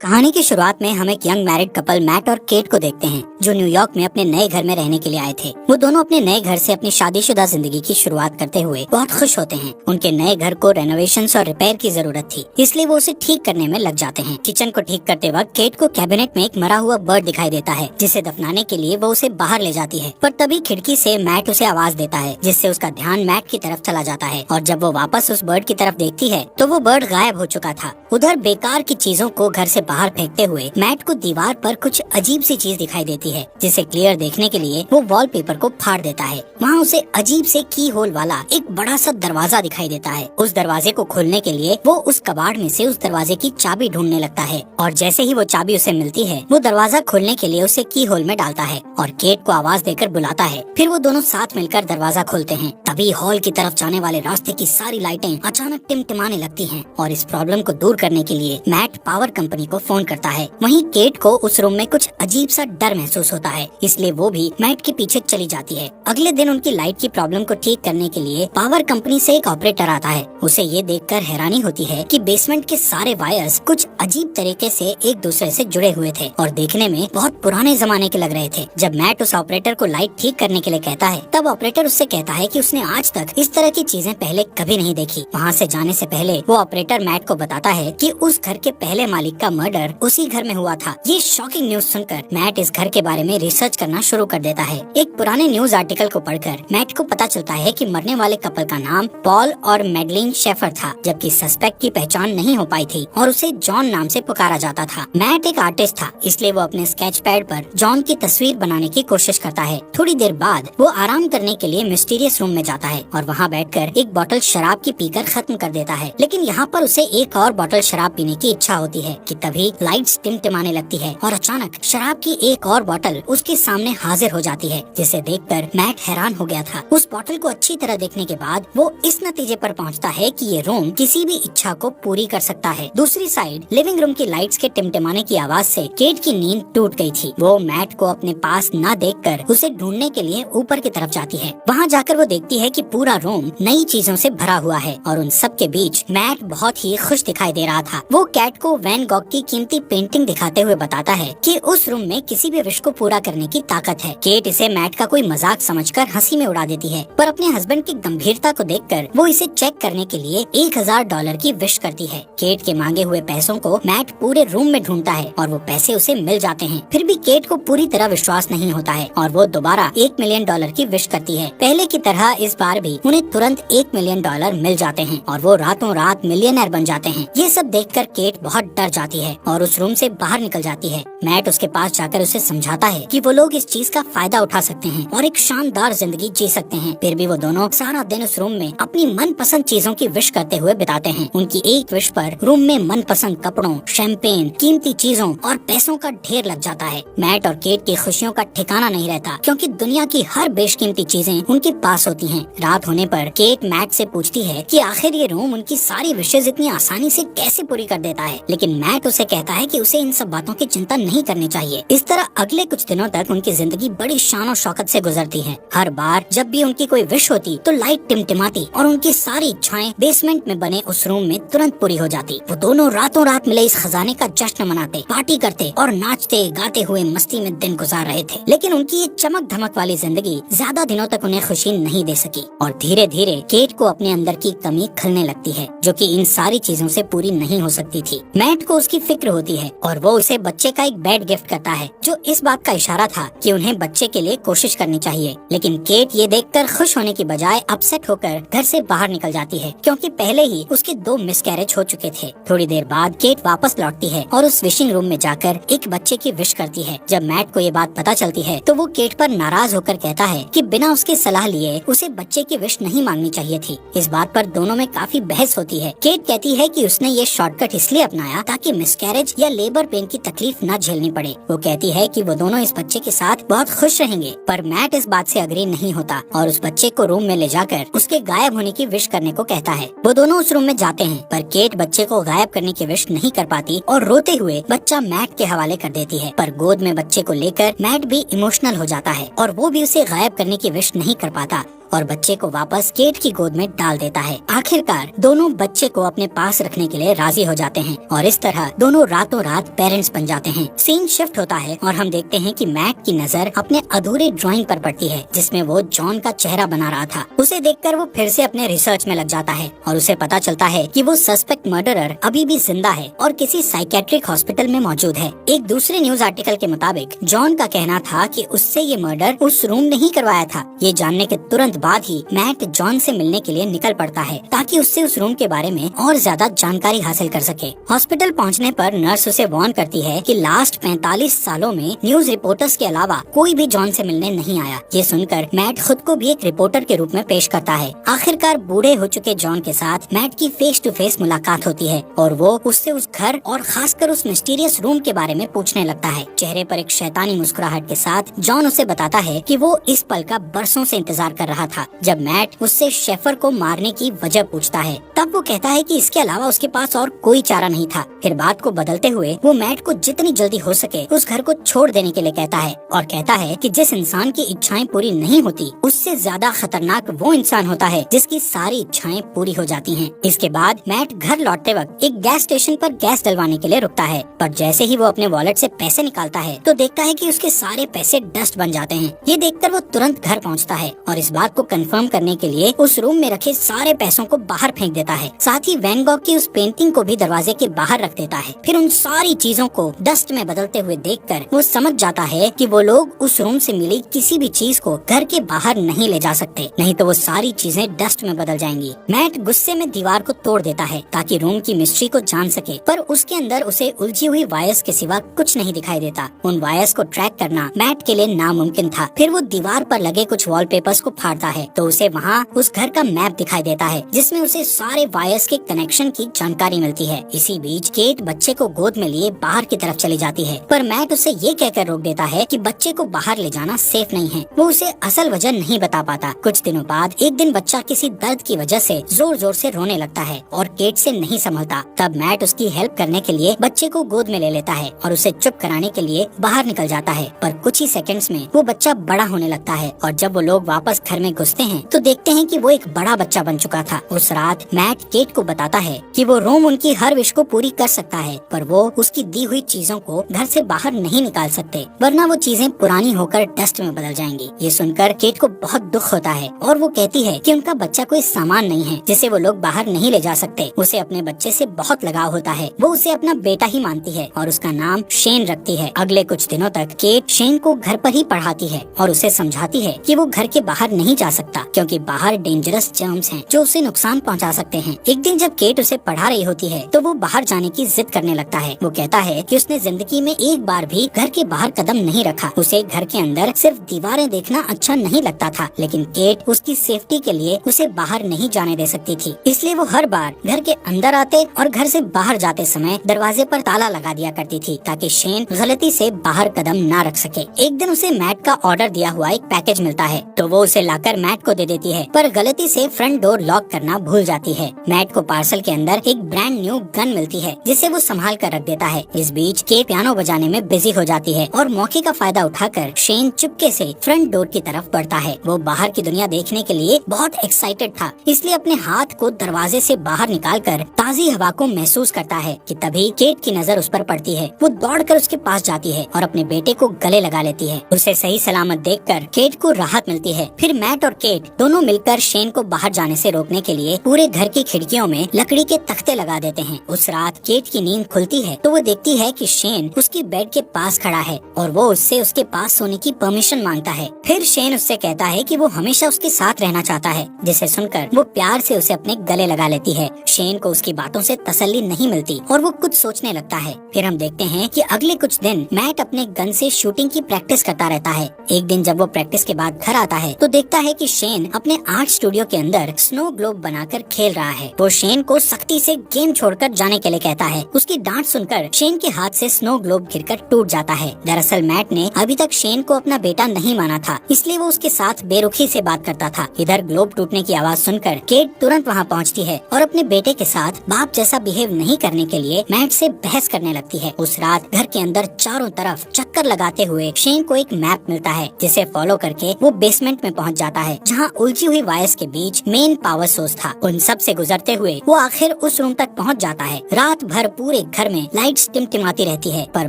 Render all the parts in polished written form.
कहानी की शुरुआत में हम एक यंग मैरिड कपल मैट और केट को देखते हैं जो न्यूयॉर्क में अपने नए घर में रहने के लिए आए थे। वो दोनों अपने नए घर से अपनी शादीशुदा जिंदगी की शुरुआत करते हुए बहुत खुश होते हैं। उनके नए घर को रेनोवेशंस और रिपेयर की जरूरत थी, इसलिए वो उसे ठीक करने में लग जाते हैं। किचन को ठीक करते वक्त केट को कैबिनेट में एक मरा हुआ बर्ड दिखाई देता है, जिसे दफनाने के लिए वो उसे बाहर ले जाती है। पर तभी खिड़की से मैट उसे आवाज देता है, जिससे उसका ध्यान मैट की तरफ चला जाता है। और जब वो वापस उस बर्ड की तरफ देखती है तो वो बर्ड गायब हो चुका था। उधर बेकार की चीजों को घर से बाहर फेंकते हुए मैट को दीवार पर कुछ अजीब सी चीज दिखाई देती है, जिसे क्लियर देखने के लिए वो वॉलपेपर को फाड़ देता है। वहाँ उसे अजीब से की होल वाला एक बड़ा सा दरवाजा दिखाई देता है। उस दरवाजे को खोलने के लिए वो उस कबाड़ में से उस दरवाजे की चाबी ढूंढने लगता है, और जैसे ही वो चाबी उसे मिलती है वो दरवाजा खोलने के लिए उसे की होल में डालता है और केट को आवाज देकर बुलाता है। फिर वो दोनों साथ मिलकर दरवाजा खोलते हैं। तभी हॉल की तरफ जाने वाले रास्ते की सारी लाइटें अचानक टिमटिमाने लगती हैं, और इस प्रॉब्लम को दूर करने के लिए मैट पावर कंपनी को फोन करता है। वहीं केट को उस रूम में कुछ अजीब सा डर महसूस होता है, इसलिए वो भी मैट के पीछे चली जाती है। अगले दिन उनकी लाइट की प्रॉब्लम को ठीक करने के लिए पावर कंपनी से एक ऑपरेटर आता है। उसे ये देखकर हैरानी होती है कि बेसमेंट के सारे वायर्स कुछ अजीब तरीके से एक दूसरे से जुड़े हुए थे और देखने में बहुत पुराने जमाने के लग रहे थे। जब मैट उस ऑपरेटर को लाइट ठीक करने के लिए कहता है, तब ऑपरेटर उससे कहता है कि उसने आज तक इस तरह की चीजें पहले कभी नहीं देखी। वहाँ से जाने से पहले वो ऑपरेटर मैट को बताता है कि उस घर के पहले मालिक का मर्डर उसी घर में हुआ था। ये शॉकिंग न्यूज सुनकर मैट इस घर के बारे में रिसर्च करना शुरू कर देता है। एक पुराने न्यूज आर्टिकल को पढ़कर मैट को पता चलता है कि मरने वाले कपल का नाम पॉल और मैडलिन शेफर था, जबकि सस्पेक्ट की पहचान नहीं हो पाई थी और उसे जॉन नाम से पुकारा जाता था। मैट एक आर्टिस्ट था, इसलिए वो अपने स्केच पैड पर जॉन की तस्वीर बनाने की कोशिश करता है। थोड़ी देर बाद वो आराम करने के लिए मिस्टीरियस रूम में जाता है और वहाँ बैठकर एक बोतल शराब की पीकर खत्म कर देता है। लेकिन यहाँ पर उसे एक और बोतल शराब पीने की इच्छा होती है कि तभी लाइट्स टिमटिमाने लगती है और अचानक शराब की एक और बोतल उसके सामने हाजिर हो जाती है, जिसे देखकर मैट हैरान हो गया था। उस बोतल को अच्छी तरह देखने के बाद वो इस नतीजे पर पहुंचता है कि ये रूम किसी भी इच्छा को पूरी कर सकता है। दूसरी साइड लिविंग रूम की लाइट्स के टिमटिमाने की आवाज से केट की नींद टूट गई थी। वो मैट को अपने पास न देखकर उसे ढूंढने के लिए ऊपर की तरफ जाती है। वहाँ जाकर वो देखती है कि पूरा रूम नई चीजों से भरा हुआ है और उन सब के बीच मैट बहुत ही खुश दिखाई दे रहा था। वो कैट को वैन गॉग की कीमती पेंटिंग दिखाते हुए बताता है कि उस रूम में किसी भी विश को पूरा करने की ताकत है। केट इसे मैट का कोई मजाक समझकर हंसी में उड़ा देती है, पर अपने हस्बैंड की गंभीरता को देखकर वो इसे चेक करने के लिए $1000 की विश करती है। केट के मांगे हुए पैसों को मैट पूरे रूम में ढूंढता है और वो पैसे उसे मिल जाते हैं। फिर भी केट को पूरी तरह विश्वास नहीं होता है और वो दोबारा $1 मिलियन की विश करती है। पहले की तरह इस बार भी उन्हें तुरंत $1 मिलियन मिल जाते हैं और वो रातों रात मिलियनर बन जाते हैं। ये सब देखकर केट बहुत डर जाती है और उस रूम से बाहर निकल जाती है। मैट उसके पास जाकर उसे समझाता है कि वो लोग इस चीज का फायदा उठा सकते हैं और एक शानदार जिंदगी जी सकते हैं। फिर भी वो दोनों सारा दिन उस रूम में अपनी मनपसंद चीजों की विश करते हुए बिताते हैं। उनकी एक विश पर रूम में मनपसंद कपड़ों, शैंपेन, कीमती चीजों और पैसों का ढेर लग जाता है। मैट और केट की खुशियों का ठिकाना नहीं रहता, क्योंकि दुनिया की हर बेशकीमती चीजें उनके पास होती हैं। रात होने पर केट मैट से पूछती है कि आखिर ये रूम उनकी सारी विशेष इतनी आसानी से कैसे पूरी कर देता है, लेकिन मैट उसे कहता है कि उसे इन सब बातों की चिंता नहीं करनी चाहिए। इस तरह अगले कुछ दिनों तक उनकी जिंदगी बड़ी शान और शौकत से गुजरती है। हर बार जब भी उनकी कोई विश होती तो लाइट टिमटिमाती और उनकी सारी इच्छाएं बेसमेंट में बने उस रूम में तुरंत पूरी हो जाती। वो दोनों रातों रात मिले इस खजाने का जश्न मनाते, पार्टी करते और नाचते गाते हुए मस्ती में दिन गुजार रहे थे। लेकिन उनकी ये चमक धमक वाली जिंदगी ज्यादा दिनों तक उन्हें खुशी नहीं दे सकी और धीरे धीरे केट को अपने अंदर की कमी खलने लगती है, जो कि इन सारी चीजों से पूरी नहीं हो सकती थी। मैट को उसकी फिक्र होती है और वो उसे बच्चे का एक बेड गिफ्ट करता है, जो इस बात का इशारा था कि उन्हें बच्चे के लिए कोशिश करनी चाहिए। लेकिन केट ये देखकर खुश होने की बजाय अपसेट होकर घर से बाहर निकल जाती है, क्योंकि पहले ही उसके 2 मिसकैरेज हो चुके थे। थोड़ी देर बाद केट वापस लौटती है और उस विशिंग रूम में जाकर एक बच्चे की विश करती है। जब मैट को ये बात पता चलती है तो वो केट पर नाराज होकर कहता है कि बिना उसकी सलाह लिए उसे बच्चे की विश नहीं मांगनी चाहिए थी। इस बात पर दोनों में काफी बहस होती है। केट कहती है कि उसने ये शॉर्टकट इसलिए अपनाया ताकि मिसकैरेज या लेबर पेन की तकलीफ न झेलनी पड़े। वो कहती है कि वो दोनों इस बच्चे के साथ बहुत खुश रहेंगे, पर मैट इस बात से अग्री नहीं होता और उस बच्चे को रूम में ले जाकर उसके गायब होने की विश करने को कहता है। वो दोनों उस रूम में जाते हैं, पर केट बच्चे को गायब करने की विश नहीं कर पाती और रोते हुए बच्चा मैट के हवाले कर देती है। पर गोद में बच्चे को लेकर मैट भी इमोशनल हो जाता है और वो भी उसे गायब करने की विश नहीं कर पाता। और बच्चे को वापस केट की गोद में डाल देता है। आखिरकार दोनों बच्चे को अपने पास रखने के लिए राजी हो जाते हैं और इस तरह दोनों रातों रात पेरेंट्स बन जाते हैं। सीन शिफ्ट होता है और हम देखते हैं कि मैट की नजर अपने अधूरे ड्राइंग पर पड़ती है जिसमें वो जॉन का चेहरा बना रहा था। उसे देखकर वो फिर से अपने रिसर्च में लग जाता है और उसे पता चलता है कि वो सस्पेक्ट मर्डरर अभी भी जिंदा है और किसी साइकेट्रिक हॉस्पिटल में मौजूद है। एक दूसरे न्यूज आर्टिकल के मुताबिक जॉन का कहना था कि उससे ये मर्डर उस रूम ने ही करवाया था। ये जानने के तुरंत बाद ही मैट जॉन से मिलने के लिए निकल पड़ता है ताकि उससे उस रूम के बारे में और ज्यादा जानकारी हासिल कर सके। हॉस्पिटल पहुंचने पर नर्स उसे वार्न करती है कि लास्ट 45 सालों में न्यूज रिपोर्टर्स के अलावा कोई भी जॉन से मिलने नहीं आया। ये सुनकर मैट खुद को भी एक रिपोर्टर के रूप में पेश करता है। आखिरकार बूढ़े हो चुके जॉन के साथ मैट की फेस टू फेस मुलाकात होती है और वो उससे उस घर और खासकर उस मिस्टीरियस रूम के बारे में पूछने लगता है। चेहरे पर एक शैतानी मुस्कुराहट के साथ जॉन उसे बताता है कि वो इस पल का बरसों से इंतजार कर रहा था जब मैट उससे शेफर को मारने की वजह पूछता है। तब वो कहता है कि इसके अलावा उसके पास और कोई चारा नहीं था। फिर बात को बदलते हुए वो मैट को जितनी जल्दी हो सके उस घर को छोड़ देने के लिए कहता है और कहता है कि जिस इंसान की इच्छाएं पूरी नहीं होती उससे ज्यादा खतरनाक वो इंसान होता है जिसकी सारी इच्छाएं पूरी हो जाती हैं। इसके बाद मैट घर लौटते वक्त एक गैस स्टेशन पर गैस डलवाने के लिए रुकता है, पर जैसे ही वो अपने वॉलेट से पैसे निकालता है तो देखता है कि उसके सारे पैसे डस्ट बन जाते हैं। ये देखकर वो तुरंत घर पहुंचता है और इस बात को कंफर्म करने के लिए उस रूम में रखे सारे पैसों को बाहर फेंक देता है। साथ ही वैन गॉग की उस पेंटिंग को भी दरवाजे के बाहर रख देता है। फिर उन सारी चीजों को डस्ट में बदलते हुए देखकर वो समझ जाता है कि वो लोग उस रूम से मिली किसी भी चीज को घर के बाहर नहीं ले जा सकते, नहीं तो वो सारी चीजें डस्ट में बदल जाएंगी। मैट गुस्से में दीवार को तोड़ देता है ताकि रूम की मिस्ट्री को जान सके, पर उसके अंदर उसे उलझी हुई वायर्स के सिवा कुछ नहीं दिखाई देता। उन वायर्स को ट्रैक करना मैट के लिए नामुमकिन था। फिर वो दीवार पर लगे कुछ वॉलपेपर्स को फाड़ता है तो उसे वहाँ उस घर का मैप दिखाई देता है जिसमें उसे सारे वायर्स के कनेक्शन की जानकारी मिलती है। इसी बीच केट बच्चे को गोद में लिए बाहर की तरफ चली जाती है, पर मैट उसे ये कहकर रोक देता है कि बच्चे को बाहर ले जाना सेफ नहीं है। वो उसे असल वजह नहीं बता पाता। कुछ दिनों बाद एक दिन बच्चा किसी दर्द की वजह से जोर जोर से रोने लगता है और केट से नहीं संभलता। तब मैट उसकी हेल्प करने के लिए बच्चे को गोद में ले लेता है और उसे चुप कराने के लिए बाहर निकल जाता है, पर कुछ ही सेकंड्स में वो बच्चा बड़ा होने लगता है और जब वो लोग वापस घर में घुसते हैं तो देखते हैं कि वो एक बड़ा बच्चा बन चुका था। उस रात मैट केट को बताता है कि वो रोम उनकी हर विश को पूरी कर सकता है, पर वो उसकी दी हुई चीजों को घर से बाहर नहीं निकाल सकते, वरना वो चीजें पुरानी होकर डस्ट में बदल जाएंगी। ये सुनकर केट को बहुत दुख होता है और वो कहती है कि उनका बच्चा कोई सामान नहीं है जिसे वो लोग बाहर नहीं ले जा सकते। उसे अपने बच्चे से बहुत लगाव होता है। वो उसे अपना बेटा ही मानती है और उसका नाम शेन रखती है। अगले कुछ दिनों तक केट शेन को घर पर ही पढ़ाती है और उसे समझाती है कि वो घर के बाहर नहीं जा सकता क्योंकि बाहर डेंजरस जर्म्स हैं जो उसे नुकसान पहुंचा सकते हैं। एक दिन जब केट उसे पढ़ा रही होती है तो वो बाहर जाने की जिद करने लगता है। वो कहता है कि उसने जिंदगी में एक बार भी घर के बाहर कदम नहीं रखा। उसे घर के अंदर सिर्फ दीवारें देखना अच्छा नहीं लगता था, लेकिन केट उसकी सेफ्टी के लिए उसे बाहर नहीं जाने दे सकती थी। इसलिए वो हर बार घर के अंदर आते और घर से बाहर जाते समय दरवाजे पर ताला लगा दिया करती थी ताकि शेन गलती से बाहर कदम ना रख सके। एक दिन उसे मैट का ऑर्डर दिया हुआ एक पैकेज मिलता है तो वो उसे लाकर मैट को दे देती है, पर गलती से फ्रंट डोर लॉक करना भूल जाती है। मैट को पार्सल के अंदर एक ब्रांड न्यू गन मिलती है जिसे वो संभाल कर रख देता है। इस बीच के पियानो बजाने में बिजी हो जाती है और मौके का फायदा उठाकर शेन चुपके से फ्रंट डोर की तरफ बढ़ता है। वो बाहर की दुनिया देखने के लिए बहुत एक्साइटेड था, इसलिए अपने हाथ को दरवाजे से बाहर निकालकर ताजी हवा को महसूस करता है कि तभी केट की नजर उस पर पड़ती है। वो दौड़कर उसके पास जाती है और अपने बेटे को गले लगा लेती है। उसे सही सलामत देखकर केट को राहत मिलती है। फिर मैट और केट दोनों मिलकर शेन को बाहर जाने से रोकने के लिए पूरे घर की खिड़कियों में लकड़ी के तख्ते लगा देते हैं। उस रात केट की नींद खुलती है तो वो देखती है कि शेन उसकी बेड के पास खड़ा है और वो उससे उसके पास सोने की परमिशन मांगता है। फिर शेन उससे कहता है कि वो हमेशा उसके साथ रहना चाहता है, जिसे सुनकर वो प्यार से उसे अपने गले लगा लेती है। शेन को उसकी बातों से तसल्ली नहीं मिलती और वो कुछ सोचने लगता है। फिर हम देखते हैं कि अगले कुछ दिन मैट अपने गन से शूटिंग की प्रैक्टिस करता रहता है। एक दिन जब वो प्रैक्टिस के बाद घर आता है तो देखता है कि शेन अपने आर्ट स्टूडियो के अंदर स्नो ग्लोब बनाकर खेल रहा है। वो शेन को सख्ती से गेम छोड़कर जाने के लिए कहता है। उसकी डांट सुनकर शेन के हाथ से स्नो ग्लोब गिरकर टूट जाता है। दरअसल मैट ने अभी तक शेन को अपना बेटा नहीं माना था, इसलिए वो उसके साथ बेरुखी से बात करता था। इधर ग्लोब टूटने की आवाज सुनकर केट तुरंत वहाँ पहुँचती है और अपने बेटे के साथ बाप जैसा बिहेव नहीं करने के लिए मैट से बहस करने लगती है। उस रात घर के अंदर चारों तरफ चक्कर लगाते हुए शेन को एक मैप मिलता है जिसे फॉलो करके वो बेसमेंट में पहुँच जाता जाता है जहाँ उलझी हुई वायर्स के बीच मेन पावर सोर्स था। उन सब से गुजरते हुए वो आखिर उस रूम तक पहुँच जाता है। रात भर पूरे घर में लाइट्स टिमटिमाती रहती है, पर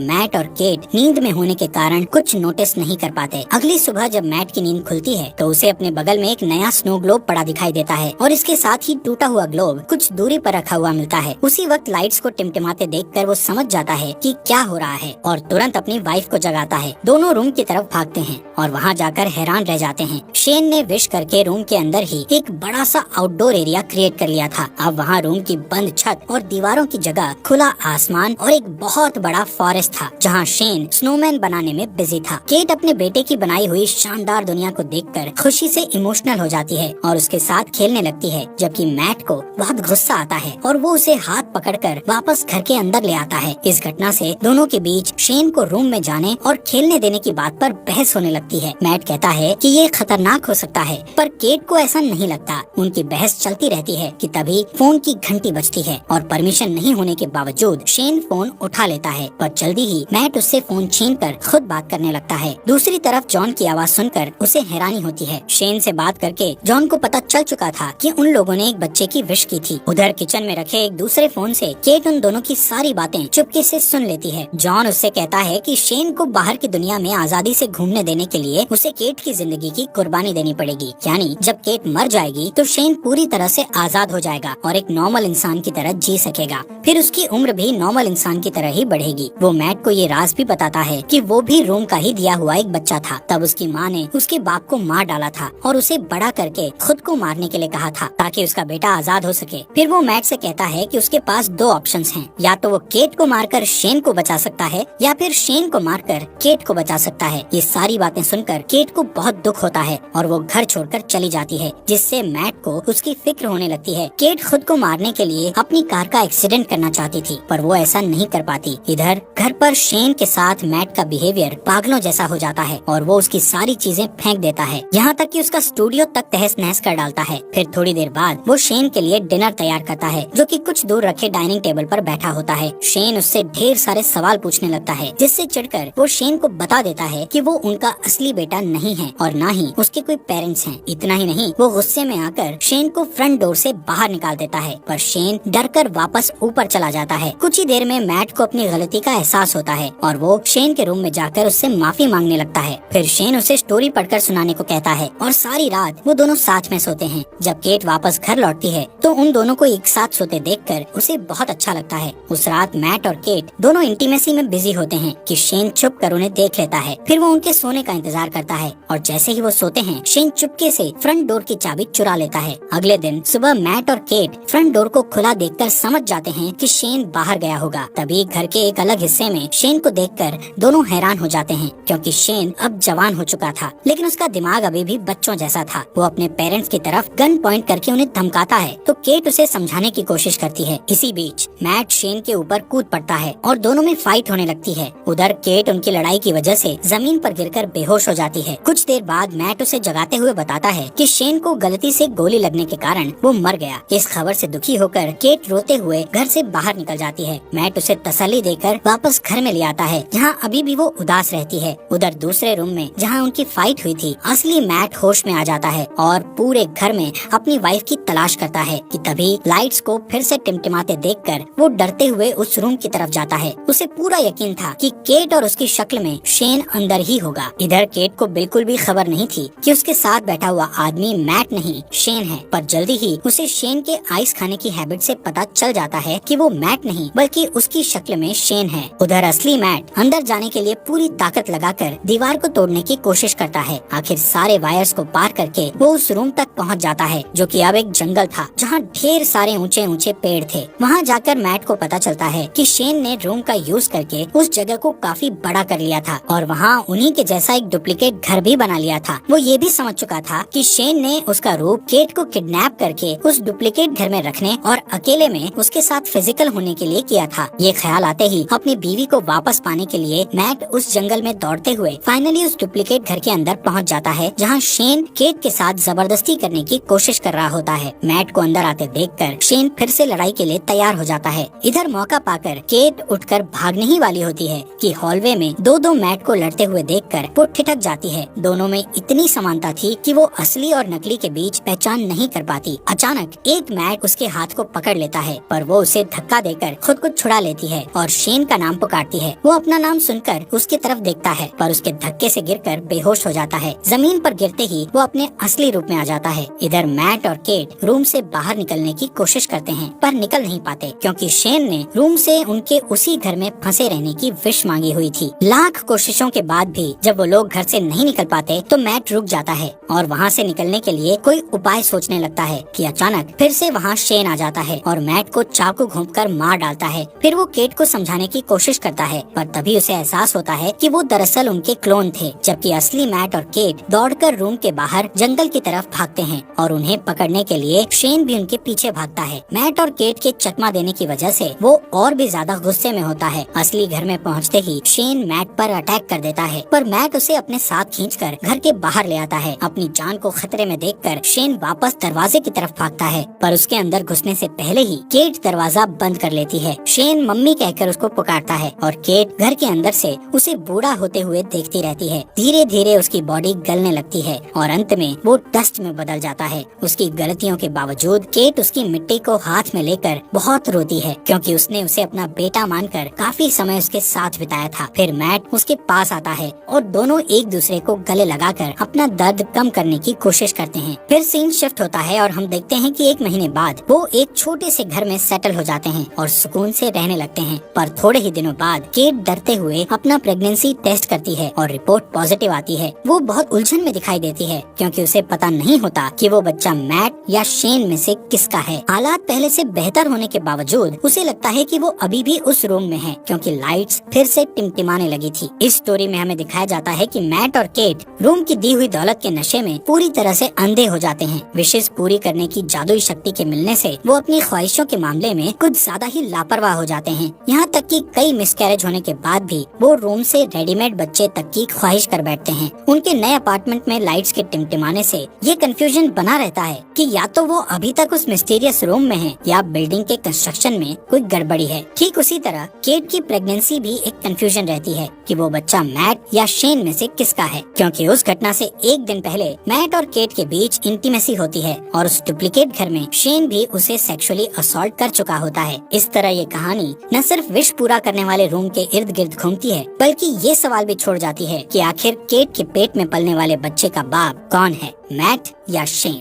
मैट और केट नींद में होने के कारण कुछ नोटिस नहीं कर पाते। अगली सुबह जब मैट की नींद खुलती है तो उसे अपने बगल में एक नया स्नो ग्लोब पड़ा दिखाई देता है और इसके साथ ही टूटा हुआ ग्लोब कुछ दूरी पर रखा हुआ मिलता है। उसी वक्त लाइट्स को टिमटिमाते देखकर वो समझ जाता है कि क्या हो रहा है और तुरंत अपनी वाइफ को जगाता है। दोनों रूम की तरफ भागते हैं और वहाँ जाकर हैरान रह जाते हैं। शेन ने विश करके रूम के अंदर ही एक बड़ा सा आउटडोर एरिया क्रिएट कर लिया था। अब वहाँ रूम की बंद छत और दीवारों की जगह खुला आसमान और एक बहुत बड़ा फॉरेस्ट था जहाँ शेन स्नोमैन बनाने में बिजी था। केट अपने बेटे की बनाई हुई शानदार दुनिया को देखकर खुशी से इमोशनल हो जाती है और उसके साथ खेलने लगती है, जबकि मैट को बहुत गुस्सा आता है और वो उसे हाथ पकड़कर वापस घर के अंदर ले आता है। इस घटना से दोनों के बीच शेन को रूम में जाने और खेलने देने की बात पर बहस होने लगती है। मैट कहता है कि ये खतरनाक हो सकता है, पर केट को ऐसा नहीं लगता। उनकी बहस चलती रहती है कि तभी फोन की घंटी बजती है और परमिशन नहीं होने के बावजूद शेन फोन उठा लेता है, पर जल्दी ही मैट उससे फोन छीनकर खुद बात करने लगता है। दूसरी तरफ जॉन की आवाज सुनकर उसे हैरानी होती है। शेन से बात करके जॉन को पता चल चुका था कि उन लोगों ने एक बच्चे की विश की थी। उधर किचन में रखे एक दूसरे फोन से केट उन दोनों की सारी बातें चुपके से सुन लेती है। जॉन उससे कहता है कि शेन को बाहर की दुनिया में आजादी से घूमने देने के लिए उसे केट की जिंदगी की कुर्बानी देनी पड़ेगी, यानी जब केट मर जाएगी तो शेन पूरी तरह से आजाद हो जाएगा और एक नॉर्मल इंसान की तरह जी सकेगा। फिर उसकी उम्र भी नॉर्मल इंसान की तरह ही बढ़ेगी। वो मैट को ये राज भी बताता है कि वो भी रोम का ही दिया हुआ एक बच्चा था। तब उसकी माँ ने उसके बाप को मार डाला था और उसे बड़ा करके खुद को मारने के लिए कहा था ताकि उसका बेटा आजाद हो सके। फिर वो मैट से कहता है कि उसके पास दो ऑप्शंस हैं, या तो वो केट को मारकर शेन को बचा सकता है या फिर शेन को मारकर केट को बचा सकता है। ये सारी बातें सुनकर केट को बहुत दुख होता है और वो घर छोड़कर चली जाती है, जिससे मैट को उसकी फिक्र होने लगती है। केट खुद को मारने के लिए अपनी कार का एक्सीडेंट करना चाहती थी, पर वो ऐसा नहीं कर पाती। इधर घर पर शेन के साथ मैट का बिहेवियर पागलों जैसा हो जाता है और वो उसकी सारी चीजें फेंक देता है, यहाँ तक कि उसका स्टूडियो तक तहस नहस कर डालता है। फिर थोड़ी देर बाद वो शेन के लिए डिनर तैयार करता है, जो कि कुछ दूर रखे डाइनिंग टेबल पर बैठा होता है। शेन उससे ढेर सारे सवाल पूछने लगता है, जिससे चिढ़कर वो शेन को बता देता है कि वो उनका असली बेटा नहीं है और ना ही उसके कोई पेरेंट्स हैं। इतना ही नहीं, वो गुस्से में आकर शेन को फ्रंट डोर से बाहर निकाल देता है, पर शेन डरकर वापस ऊपर चला जाता है। कुछ ही देर में मैट को अपनी गलती का एहसास होता है और वो शेन के रूम में जाकर उससे माफी मांगने लगता है। फिर शेन उसे स्टोरी पढ़कर सुनाने को कहता है और सारी रात वो दोनों साथ में सोते हैं। जब केट वापस घर लौटती है तो उन दोनों को एक साथ सोते देखकर उसे बहुत अच्छा लगता है। उस रात मैट और केट दोनों इंटीमेसी में बिजी होते हैं कि शेन छुप कर उन्हें देख लेता है। फिर वो उनके सोने का इंतजार करता है और जैसे ही वो सोते हैं, शेन चुपके से फ्रंट डोर की चाबी चुरा लेता है। अगले दिन सुबह मैट और केट फ्रंट डोर को खुला देखकर समझ जाते हैं कि शेन बाहर गया होगा। तभी घर के एक अलग हिस्से में शेन को देखकर दोनों हैरान हो जाते हैं, क्योंकि शेन अब जवान हो चुका था, लेकिन उसका दिमाग अभी भी बच्चों जैसा था। वो अपने पेरेंट्स की तरफ गन पॉइंट करके उन्हें धमकाता है तो केट उसे समझाने की कोशिश करती है। इसी बीच मैट शेन के ऊपर कूद पड़ता है और दोनों में फाइट होने लगती है। उधर केट उनकी लड़ाई की वजह से जमीन पर गिरकर बेहोश हो जाती है। कुछ देर बाद मैट उसे जगाते हुए बताता है कि शेन को गलती से गोली लगने के कारण वो मर गया। इस खबर से दुखी होकर केट रोते हुए घर से बाहर निकल जाती है। मैट उसे तसल्ली देकर वापस घर में ले आता है, जहाँ अभी भी वो उदास रहती है। उधर दूसरे रूम में जहाँ उनकी फाइट हुई थी, असली मैट होश में आ जाता है और पूरे घर में अपनी वाइफ की तलाश करता है कि तभी लाइट्स को फिर से टिमटिमाते देखकर वो डरते हुए उस रूम की तरफ जाता है। उसे पूरा यकीन था कि केट और उसकी शक्ल में शेन अंदर ही होगा। इधर केट को बिल्कुल भी खबर नहीं थी कि उसके साथ बैठा हुआ आदमी मैट नहीं शेन है, पर जल्दी ही उसे शेन के आइस खाने की हैबिट से पता चल जाता है कि वो मैट नहीं बल्कि उसकी शक्ल में शेन है। उधर असली मैट अंदर जाने के लिए पूरी ताकत लगाकर दीवार को तोड़ने की कोशिश करता है। आखिर सारे वायर्स को पार करके वो उस रूम तक पहुंच जाता है, जो कि अब एक जंगल था जहां ढेर सारे ऊंचे ऊंचे पेड़ थे। वहां जाकर मैट को पता चलता है कि शेन ने रूम का यूज करके उस जगह को काफी बड़ा कर लिया था और वहाँ उन्हीं के जैसा एक डुप्लीकेट घर भी बना लिया था। वो ये भी समझ चुका था कि शेन ने उसका रूप केट को किडनैप करके उस डुप्लीकेट घर में रखने और अकेले में उसके साथ फिजिकल होने के लिए किया था। ये ख्याल आते ही अपनी बीवी को वापस पाने के लिए मैट उस जंगल में दौड़ते हुए फाइनली उस डुप्लीकेट घर के अंदर पहुंच जाता है, जहां शेन केट के साथ जबरदस्ती करने की कोशिश कर रहा होता है। मैट को अंदर आते देखकर शेन फिर से लड़ाई के लिए तैयार हो जाता है। इधर मौका पाकर केट उठकर भागने ही वाली होती है कि हॉलवे में दो मैट को लड़ते हुए देखकर वो ठिठक जाती है। दोनों में इतनी समानता थी कि वो असली और नकली के बीच पहचान नहीं कर पाती। अचानक एक मैट उसके हाथ को पकड़ लेता है, पर वो उसे धक्का देकर खुद को छुड़ा लेती है और शेन का नाम पुकारती है। वो अपना नाम सुनकर उसकी तरफ देखता है, पर उसके धक्के से गिरकर बेहोश हो जाता है। जमीन पर गिरते ही वो अपने असली रूप में आ जाता है। इधर मैट और केट रूम से बाहर निकलने की कोशिश करते हैं, पर निकल नहीं पाते क्योंकि शेन ने रूम से उनके उसी घर में फंसे रहने की विश मांगी हुई थी। लाख कोशिशों के बाद भी जब वो लोग घर से नहीं निकल पाते तो मैट रुक जाता है और वहाँ से निकलने के लिए कोई उपाय सोचने लगता है कि अचानक फिर से वहाँ शेन आ जाता है और मैट को चाकू घोंपकर मार डालता है। फिर वो केट को समझाने की कोशिश करता है, पर तभी उसे एहसास होता है कि वो दरअसल उनके क्लोन थे, जबकि असली मैट और केट दौड़कर रूम के बाहर जंगल की तरफ भागते हैं और उन्हें पकड़ने के लिए शेन भी उनके पीछे भागता है। मैट और केट के चकमा देने की वजह से वो और भी ज्यादा गुस्से में होता है। असली घर में पहुँचते ही शेन मैट पर अटैक कर देता है, पर मैट उसे अपने साथ खींचकर घर के बाहर ले आता है। अपनी जान को खतरे में देखकर शेन वापस दरवाजे की तरफ भागता है, पर उसके अंदर घुसने से पहले ही केट दरवाजा बंद कर लेती है। शेन मम्मी कहकर उसको पुकारता है और केट घर के अंदर से उसे बूढ़ा होते हुए देखती रहती है। धीरे धीरे उसकी बॉडी गलने लगती है और अंत में वो डस्ट में बदल जाता है। उसकी गलतियों के बावजूद केट उसकी मिट्टी को हाथ में लेकर बहुत रोती है, क्योंकि उसने उसे अपना बेटा मानकर काफी समय उसके साथ बिताया था। फिर मैट उसके पास आता है और दोनों एक दूसरे को गले लगाकर अपना दर्द कम करने की कोशिश करते हैं। फिर सीन शिफ्ट होता है और हम देखते हैं कि 1 महीने बाद वो एक छोटे से घर में सेटल हो जाते हैं और सुकून से रहने लगते हैं। पर थोड़े ही दिनों बाद केट डरते हुए अपना प्रेगनेंसी टेस्ट करती है और रिपोर्ट पॉजिटिव आती है। वो बहुत उलझन में दिखाई देती है, क्योंकि उसे पता नहीं होता कि वो बच्चा मैट या शेन में से किसका है। हालात पहले से बेहतर होने के बावजूद उसे लगता है कि वो अभी भी उस रूम में है, क्योंकि लाइट्स फिर से टिमटिमाने लगी थी। इस स्टोरी में हमें दिखाया जाता है कि मैट और केट रूम की दी हुई दौलत के नशे में पूरी तरह से अंधे हो जाते हैं। विशेष पूरी करने की जादुई शक्ति के मिलने से वो अपनी ख्वाहिशों के मामले में कुछ ज्यादा ही लापरवाह हो जाते हैं। यहाँ तक कि कई मिसकैरेज होने के बाद भी वो रूम से रेडीमेड बच्चे तक की ख्वाहिश कर बैठते हैं। उनके नए अपार्टमेंट में लाइट्स के टिमटिमाने से ये कंफ्यूजन बना रहता है कि या तो वो अभी तक उस मिस्टीरियस रूम में है या बिल्डिंग के कंस्ट्रक्शन में कोई गड़बड़ी है। ठीक उसी तरह केट की प्रेगनेंसी भी एक कंफ्यूजन रहती है कि वो बच्चा मैट या शेन में से किसका है, क्योंकि उस घटना से 1 दिन पहले मैट और केट के बीच इंटीमेसी होती है और उस डुप्लीकेट घर में शेन भी उसे सेक्सुअली असॉल्ट कर चुका होता है। इस तरह ये कहानी न सिर्फ विश पूरा करने वाले रूम के इर्द गिर्द घूमती है, बल्कि ये सवाल भी छोड़ जाती है कि आखिर केट के पेट में पलने वाले बच्चे का बाप कौन है, मैट या शेन।